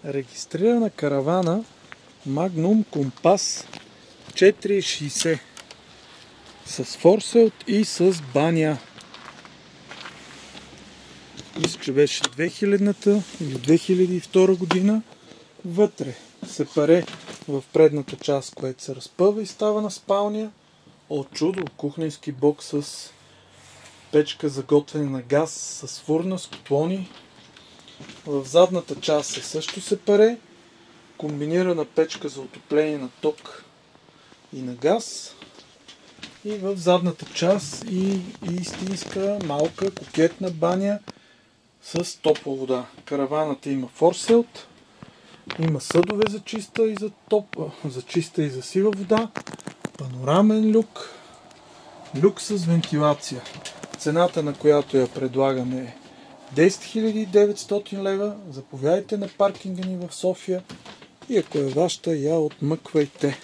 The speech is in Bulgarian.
Регистрирана каравана Magnum Compass 460 с форселт и с баня. Мисля, че беше 2000-та или 2002 година. Вътре сепаре в предната част, което се разпъва и става на спалня. О чудо! Кухненски блок с печка за готвене на газ, с фурна, с котлони. В задната част е също сепаре. Комбинирана печка за отопление на ток и на газ. И в задната част и истинска малка кокетна баня с топла вода. Караваната има форселт, има съдове за чиста и за сива вода, панорамен люк, люк с вентилация. Цената, на която я предлагаме, е 10 900 лева. Заповядайте на паркинга ни в София и ако е вашата, я отмъквайте.